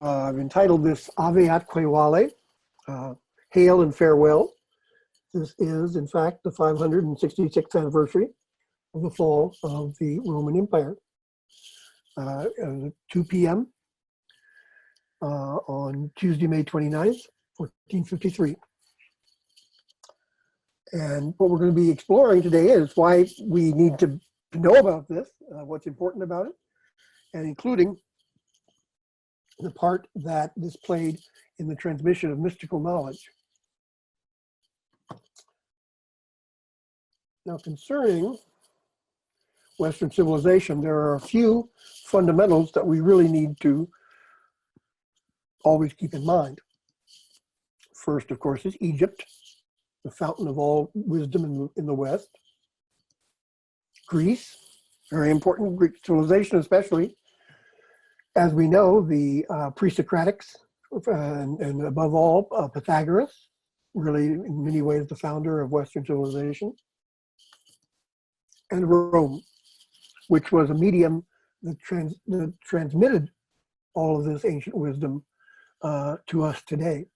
I've entitled this Ave atque Vale, Hail and Farewell. This is, in fact, the 566th anniversary of the fall of the Roman Empire. 2 p.m. On Tuesday, May 29th, 1453. And what we're going to be exploring today is why we need to know about this, what's important about it, and including the part that this played in the transmission of mystical knowledge. Now, concerning Western civilization, there are a few fundamentals that we really need to always keep in mind. First, of course, is Egypt, the fountain of all wisdom in the West. Greece, very important, Greek civilization especially. As we know, the pre-Socratics, and above all, Pythagoras, really in many ways the founder of Western civilization. And Rome, which was a medium that transmitted all of this ancient wisdom to us today.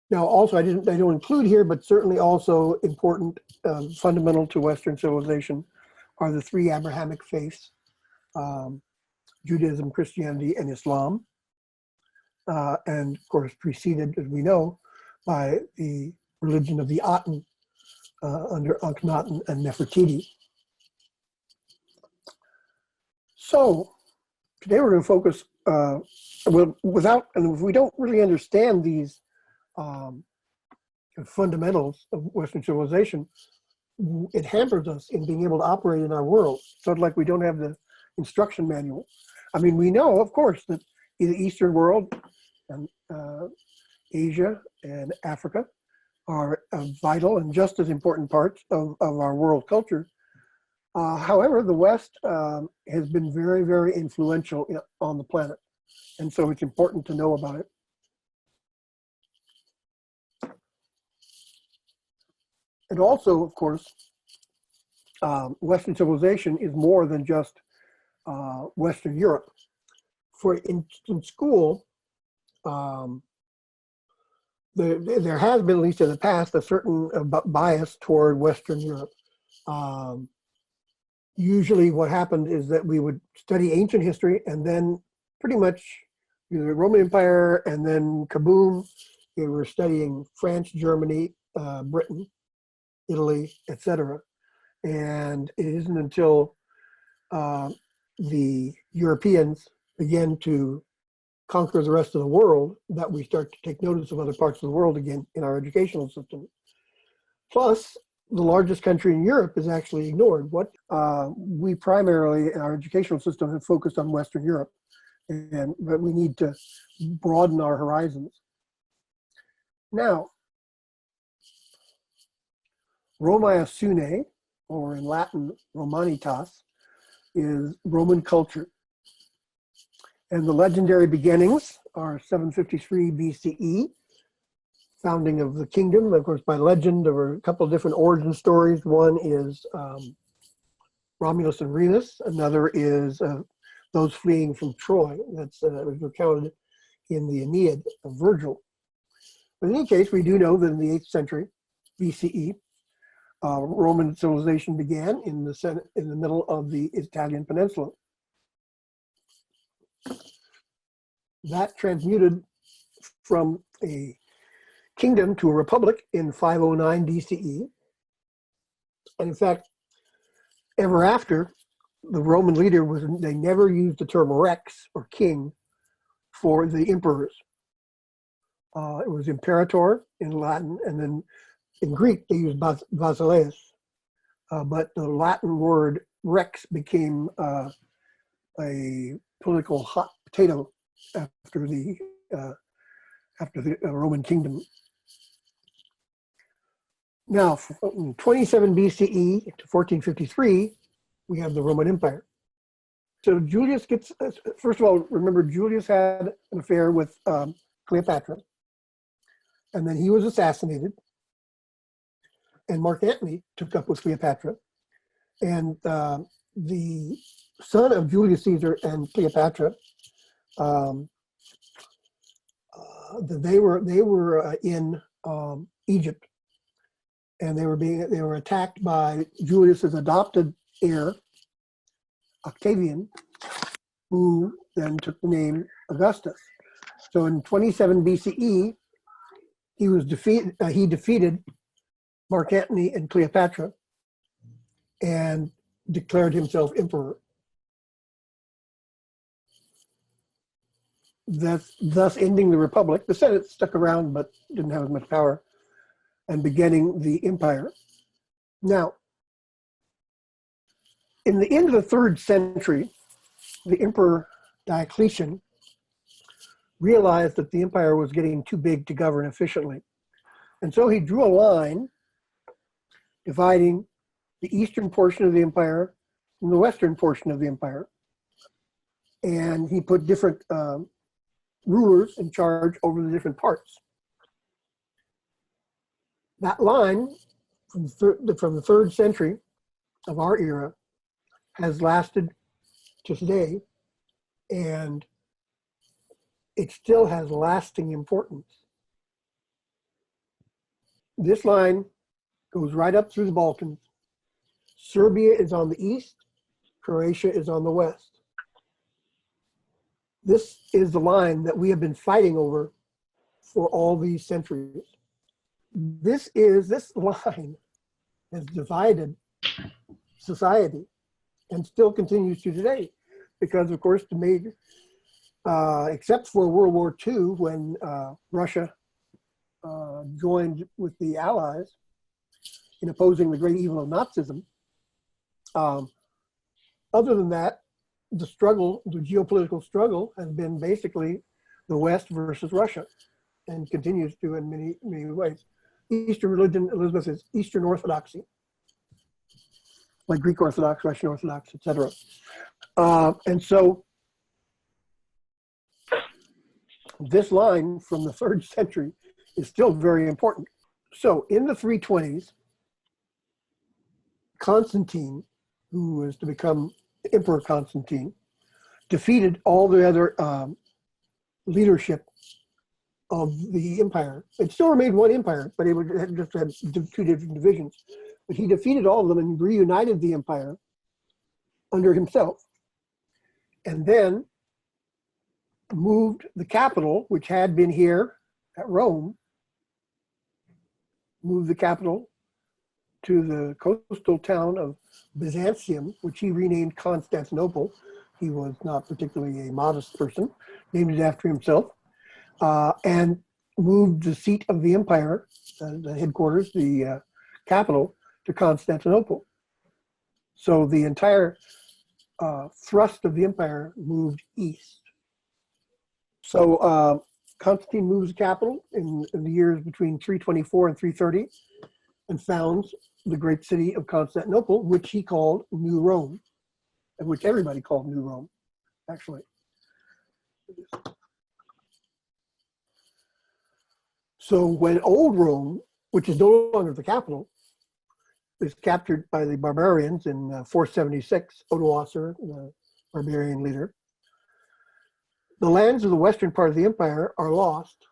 Now, also, I don't include here, but certainly also important, fundamental to Western civilization are the three Abrahamic faiths, Judaism, Christianity, and Islam. And of course, preceded, as we know, by the religion of the Aten under Akhenaten and Nefertiti. So today we're going to focus, and if we don't really understand these fundamentals of Western civilization, it hampers us in being able to operate in our world. Sort of like we don't have the instruction manual. I mean, we know, of course, that in the Eastern world and Asia and Africa are vital and just as important parts of our world culture. However, the West has been very, very influential on the planet. And so it's important to know about it. And also, of course, Western civilization is more than just Western Europe. In school, there has been, at least in the past, a certain bias toward Western Europe. Usually what happened is that we would study ancient history and then pretty much the Roman Empire and then kaboom, we were studying France, Germany, Britain, Italy, etc. And it isn't until the Europeans began to conquer the rest of the world that we start to take notice of other parts of the world again in our educational system. Plus, the largest country in Europe is actually ignored. We primarily, in our educational system, have focused on Western Europe, but we need to broaden our horizons. Now, Romae Sune, or in Latin, Romanitas, is Roman culture. And the legendary beginnings are 753 BCE, founding of the kingdom. Of course, by legend, there were a couple of different origin stories. One is Romulus and Remus. Another is those fleeing from Troy. That's recounted in the Aeneid of Virgil. But in any case, we do know that in the 8th century BCE, Roman civilization began in the middle of the Italian peninsula. That transmuted from a kingdom to a republic in 509 BCE. And in fact, ever after, the Roman leader they never used the term rex or king for the emperors. It was imperator in Latin, and then in Greek, they used basileus. But the Latin word rex became a political hot potato after the Roman kingdom. Now, from 27 BCE to 1453, we have the Roman Empire. So Julius gets, first of all, remember Julius had an affair with Cleopatra, and then he was assassinated, and Mark Antony took up with Cleopatra, and the son of Julius Caesar and Cleopatra they were in Egypt, and they were attacked by Julius's adopted heir, Octavian, who then took the name Augustus. So in 27 BCE, he defeated Mark Antony and Cleopatra and declared himself emperor. Thus ending the Republic. The Senate stuck around but didn't have as much power, and beginning the empire. Now, in the end of the 3rd century, the Emperor Diocletian realized that the empire was getting too big to govern efficiently. And so he drew a line dividing the eastern portion of the empire from the western portion of the empire. And he put different rulers in charge over the different parts. That line from the 3rd century of our era has lasted to today, and it still has lasting importance. This line goes right up through the Balkans. Serbia is on the east, Croatia is on the west. This is the line that we have been fighting over for all these centuries. This line has divided society and still continues to today, because of course the major, except for World War II, when Russia joined with the Allies in opposing the great evil of Nazism. Other than that, the geopolitical struggle has been basically the West versus Russia, and continues to in many, many ways. Eastern religion, Elizabeth, is Eastern Orthodoxy, like Greek Orthodox, Russian Orthodox, etc. And so this line from the 3rd century is still very important. So in the 320s, Constantine, who was to become Emperor Constantine, defeated all the other leadership of the empire. It still remained one empire, but it would just have 2 different divisions. But he defeated all of them and reunited the empire under himself. And then moved the capital, which had been here at Rome, moved the capital to the coastal town of Byzantium, which he renamed Constantinople. He was not particularly a modest person, named it after himself, and moved the seat of the empire, the headquarters, the capital, to Constantinople. So the entire thrust of the empire moved east. So Constantine moves the capital in the years between 324 and 330 and founds the great city of Constantinople, which he called New Rome, and which everybody called New Rome, actually. So when Old Rome, which is no longer the capital, is captured by the barbarians in 476, Odoacer, the barbarian leader, the lands of the western part of the empire are lost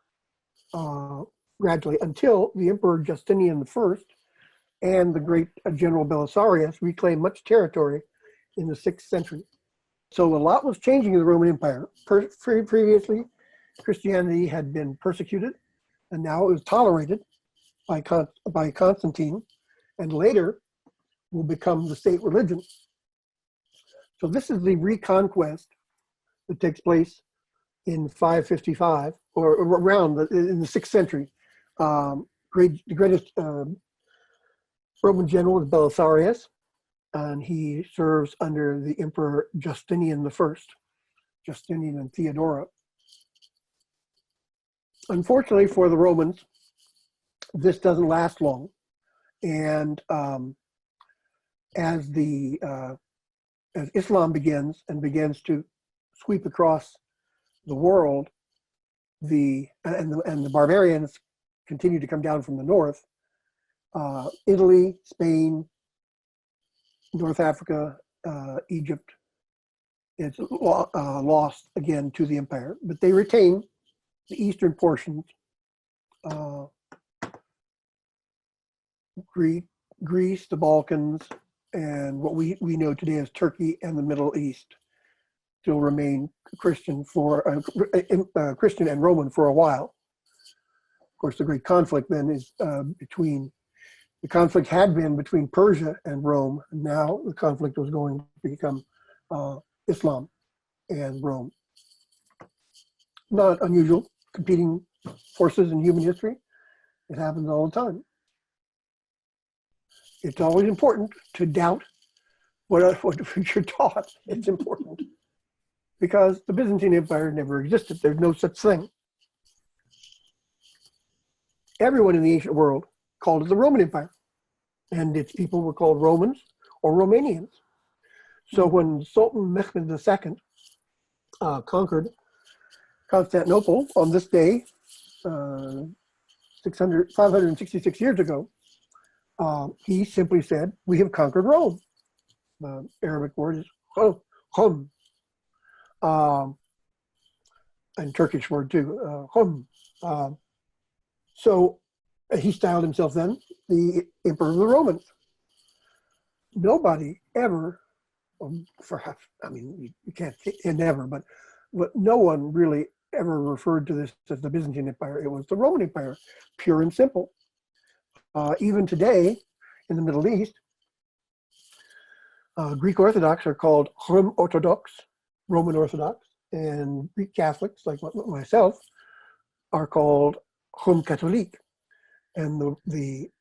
gradually until the Emperor Justinian I and the great General Belisarius reclaim much territory in the 6th century. So a lot was changing in the Roman Empire. Previously, Christianity had been persecuted, and now it was tolerated by Constantine, and later will become the state religion. So this is the reconquest that takes place in 555, or around in the 6th century. The greatest Roman general is Belisarius, and he serves under the Emperor Justinian I, Justinian and Theodora. Unfortunately for the Romans, this doesn't last long, and as Islam begins to sweep across the world, the barbarians continue to come down from the north. Italy, Spain, North Africa, Egypt, it's lost again to the empire, but they retain the eastern portions, Greece, the Balkans, and what we know today as Turkey and the Middle East still remain Christian Christian and Roman for a while. Of course, the great conflict then is the conflict had been between Persia and Rome, and now the conflict was going to become Islam and Rome. Not unusual, competing forces in human history. It happens all the time. It's always important to doubt what you're taught. It's important because the Byzantine Empire never existed. There's no such thing. Everyone in the ancient world called it the Roman Empire, and its people were called Romans or Romanians. So when Sultan Mehmed II conquered Constantinople on this day, 566 years ago, he simply said, "We have conquered Rome." The Arabic word is hum, and Turkish word too, hum. So he styled himself then the Emperor of the Romans. Nobody ever, perhaps, I mean, you can't say never, but no one really ever referred to this as the Byzantine Empire. It was the Roman Empire, pure and simple. Even today, in the Middle East, Greek Orthodox are called Rum Orthodox, Roman Orthodox, and Greek Catholics, like myself, are called Rum Catholique. And the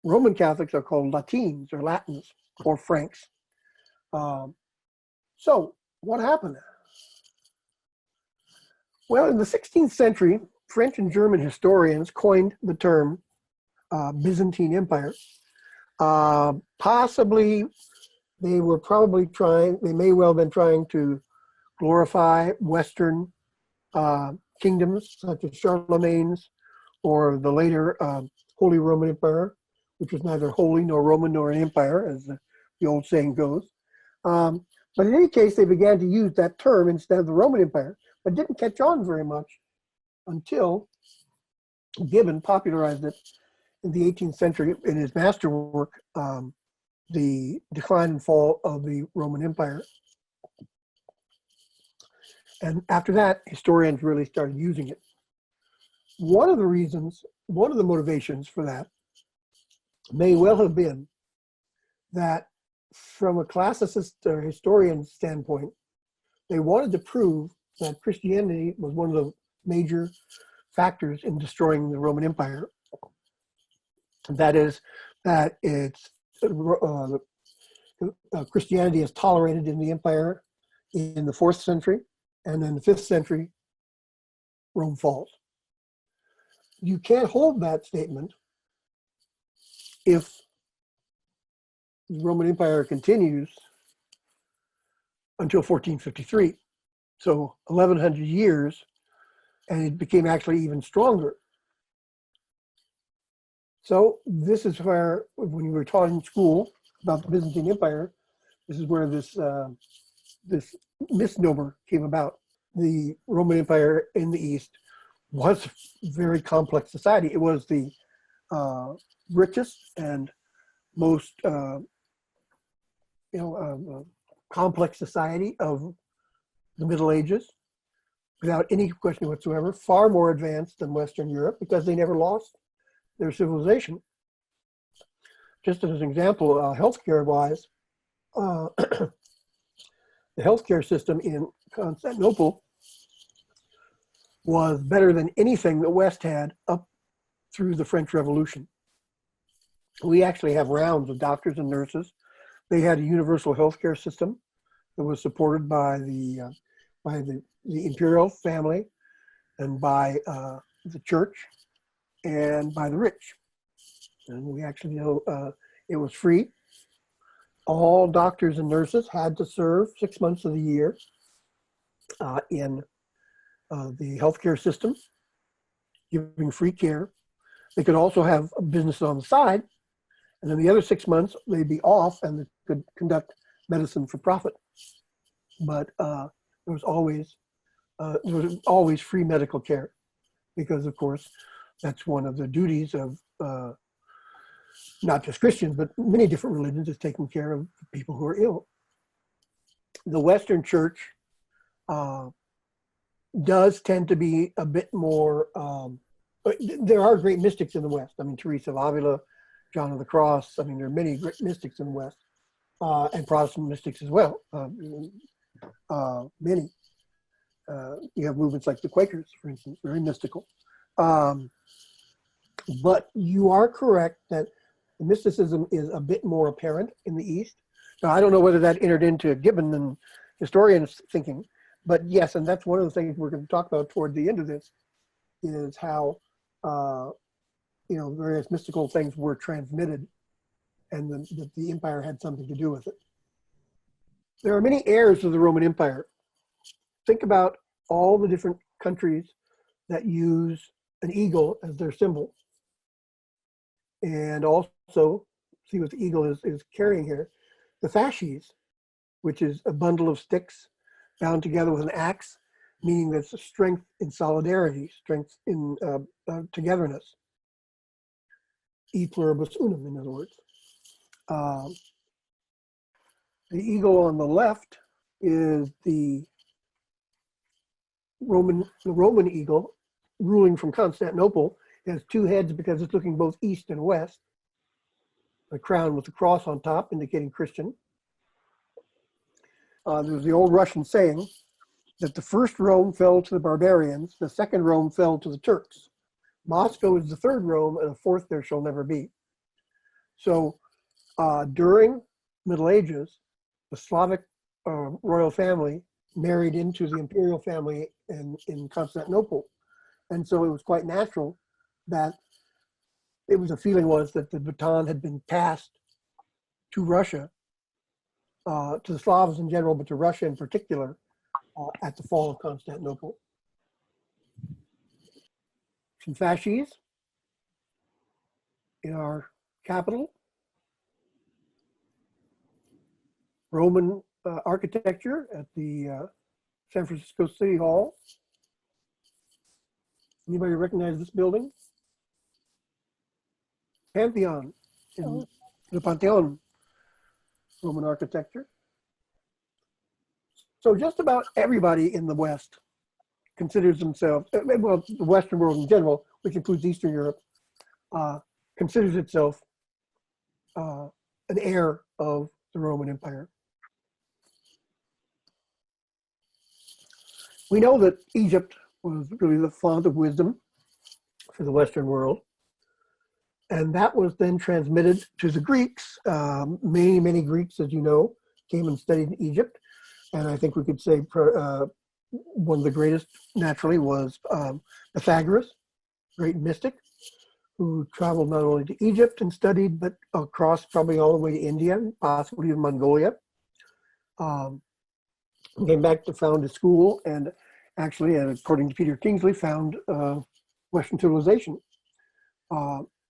Roman Catholics are called Latins or Latins or Franks. So what happened? Well, in the 16th century, French and German historians coined the term Byzantine Empire. Possibly, they may well have been trying to glorify Western kingdoms such as Charlemagne's or the later Holy Roman Empire, which was neither holy nor Roman nor an empire, as the old saying goes. But in any case, they began to use that term instead of the Roman Empire, but didn't catch on very much until Gibbon popularized it in the 18th century in his masterwork, The Decline and Fall of the Roman Empire. And after that, historians really started using it. One of the motivations for that may well have been that from a classicist or historian standpoint, they wanted to prove that Christianity was one of the major factors in destroying the Roman Empire. That is, that it's Christianity is tolerated in the empire in the 4th century, and in the 5th century, Rome falls. You can't hold that statement if the Roman Empire continues until 1453. So 1100 years, and it became actually even stronger. So this is where, when you were taught in school about the Byzantine Empire, this is where this misnomer came about. The Roman Empire in the East was a very complex society. It was the richest and most complex society of the Middle Ages, without any question whatsoever, far more advanced than Western Europe because they never lost their civilization. Just as an example, healthcare-wise, the healthcare system in Constantinople was better than anything the West had up through the French Revolution. We actually have rounds of doctors and nurses. They had a universal healthcare system that was supported by the imperial family and by the church and by the rich. And we actually know it was free. All doctors and nurses had to serve 6 months of the year in the healthcare system, giving free care. They could also have a business on the side, and then the other 6 months they'd be off and they could conduct medicine for profit. But there was always free medical care. because of course that's one of the duties of not just Christians, but many different religions, is taking care of people who are ill. The Western Church does tend to be a bit more, there are great mystics in the West. I mean, Teresa of Avila, John of the Cross. I mean, there are many great mystics in the West, and Protestant mystics as well. Many. You have movements like the Quakers, for instance, very mystical. But you are correct that the mysticism is a bit more apparent in the East. Now, I don't know whether that entered into Gibbon and historians' thinking, but yes, and that's one of the things we're going to talk about toward the end of this, is how various mystical things were transmitted, and that the empire had something to do with it. There are many heirs of the Roman Empire. Think about all the different countries that use an eagle as their symbol. And also, see what the eagle is carrying here. The fasces, which is a bundle of sticks bound together with an axe, meaning that's strength in solidarity, strength in togetherness. E pluribus unum, in other words. The eagle on the left is the Roman eagle ruling from Constantinople. It has two heads because it's looking both east and west. A crown with a cross on top indicating Christian. There's the old Russian saying that the first Rome fell to the barbarians, the second Rome fell to the Turks. Moscow is the third Rome, and a fourth there shall never be. So during Middle Ages, the Slavic royal family married into the imperial family in Constantinople. And so it was quite natural that the feeling was that the baton had been passed to Russia, to the Slavs in general, but to Russia in particular, at the fall of Constantinople. Some fasces in our capital. Roman architecture at the San Francisco City Hall. Anybody recognize this building? Pantheon, in the Pantheon, Roman architecture. So just about everybody in the West considers themselves, well, the Western world in general, which includes Eastern Europe, considers itself an heir of the Roman Empire. We know that Egypt was really the font of wisdom for the Western world. And that was then transmitted to the Greeks. Many Greeks, as you know, came and studied in Egypt. And I think we could say one of the greatest, naturally, was Pythagoras, great mystic, who traveled not only to Egypt and studied, but across probably all the way to India, possibly even Mongolia. Came back to found a school, and actually, according to Peter Kingsley, found Western civilization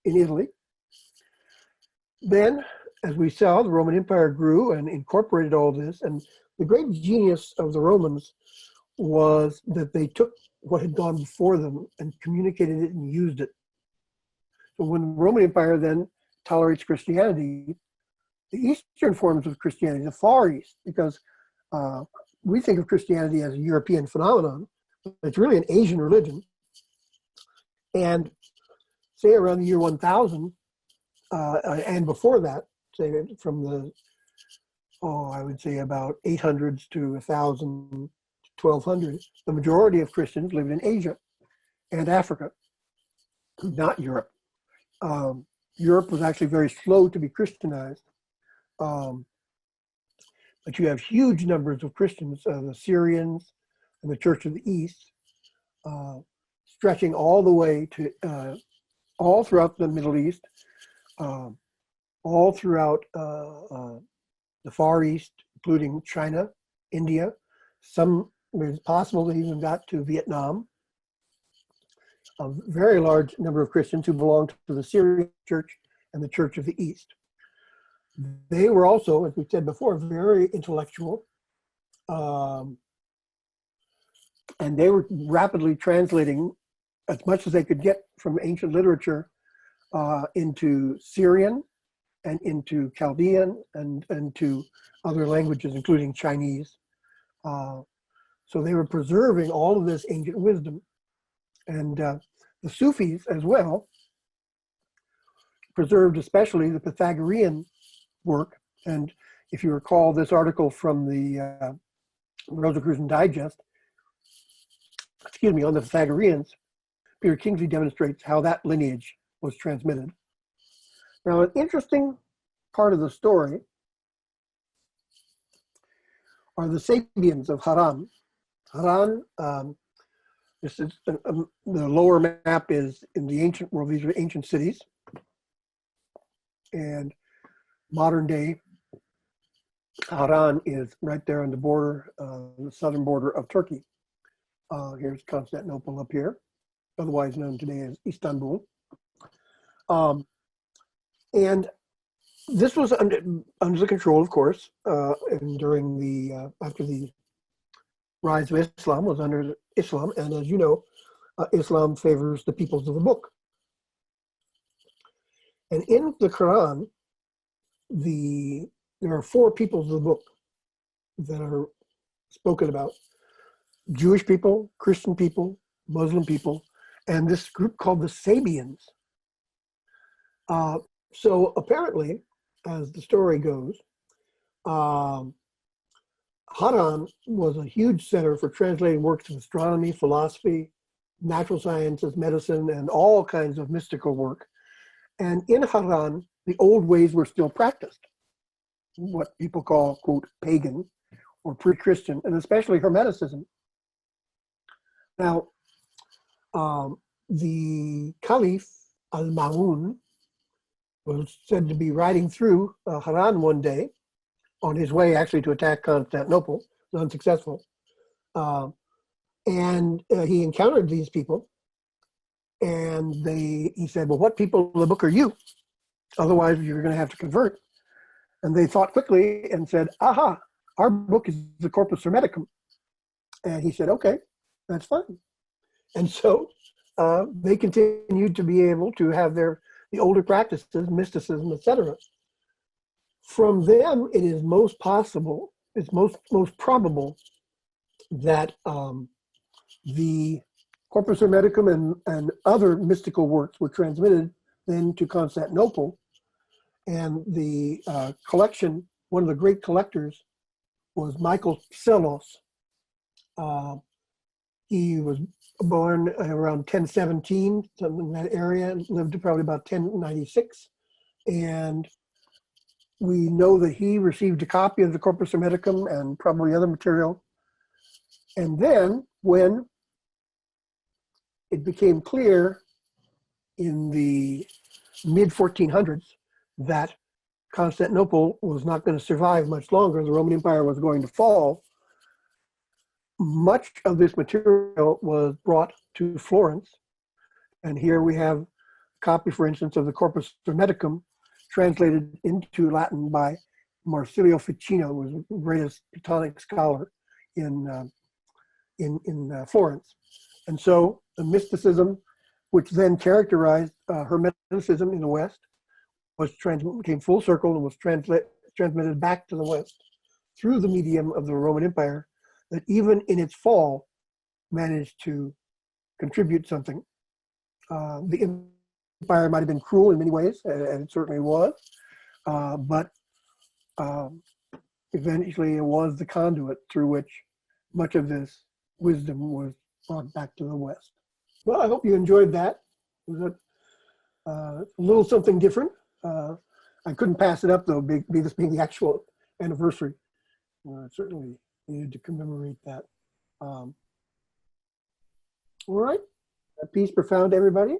in Italy. Then, as we saw, the Roman Empire grew and incorporated all this, and the great genius of the Romans was that they took what had gone before them and communicated it and used it. So when the Roman Empire then tolerates Christianity, the Eastern forms of Christianity, the Far East, because we think of Christianity as a European phenomenon, but it's really an Asian religion. And say around the year 1000, and before that, say from the, I would say about 800s to 1000, 1200, the majority of Christians lived in Asia and Africa, not Europe. Europe was actually very slow to be Christianized. But you have huge numbers of Christians, the Syrians and the Church of the East, stretching all the way to all throughout the Middle East, all throughout the Far East, including China, India. Some, it's possible they even got to Vietnam. A very large number of Christians who belonged to the Syrian Church and the Church of the East. They were also, as we said before, very intellectual, and they were rapidly translating as much as they could get from ancient literature into Syrian and into Chaldean and to other languages, including Chinese. So they were preserving all of this ancient wisdom. And the Sufis as well preserved especially the Pythagorean work. And if you recall this article from the Rosicrucian Digest, on the Pythagoreans, Peter Kingsley demonstrates how that lineage was transmitted. Now, an interesting part of the story are the Sabians of Haran. Haran, this is the lower map is in the ancient world. These are ancient cities, and modern day Haran is right there on the border, the southern border of Turkey. Here's Constantinople up here, otherwise known today as Istanbul. And this was under the control, of course, and during the after the rise of Islam was under Islam, and as you know, Islam favors the peoples of the book. And in the Quran, there are 4 peoples of the book that are spoken about: Jewish people, Christian people, Muslim people, and this group called the Sabians. So apparently, as the story goes, Haran was a huge center for translating works of astronomy, philosophy, natural sciences, medicine, and all kinds of mystical work. And in Haran, the old ways were still practiced, what people call, quote, pagan or pre-Christian, and especially Hermeticism. Now, the Caliph al-Ma'mun was said to be riding through Haran one day on his way actually to attack Constantinople, was unsuccessful. And he encountered these people, and he said, well, what people of the book are you? Otherwise, you're going to have to convert. And they thought quickly and said, aha, our book is the Corpus Hermeticum. And he said, okay, that's fine. And so they continued to be able to have the older practices, mysticism, etc. From them, it is most possible, it's most probable that the Corpus Hermeticum and other mystical works were transmitted then to Constantinople. And the collection, one of the great collectors was Michael Psellos. He was born around 1017, something in that area, and lived to probably about 1096. And we know that he received a copy of the Corpus Hermeticum and probably other material. And then when it became clear in the mid-1400s that Constantinople was not going to survive much longer, the Roman Empire was going to fall, much of this material was brought to Florence. And here we have a copy, for instance, of the Corpus Hermeticum translated into Latin by Marsilio Ficino, who was the greatest Platonic scholar in Florence. And so the mysticism, which then characterized Hermeticism in the West, came full circle and was transmitted back to the West through the medium of the Roman Empire, that even in its fall managed to contribute something. The empire might have been cruel in many ways, and it certainly was, but eventually it was the conduit through which much of this wisdom was brought back to the West. Well, I hope you enjoyed that. It was a little something different. I couldn't pass it up, though, this being the actual anniversary. Certainly needed to commemorate that. All right. Peace profound, everybody.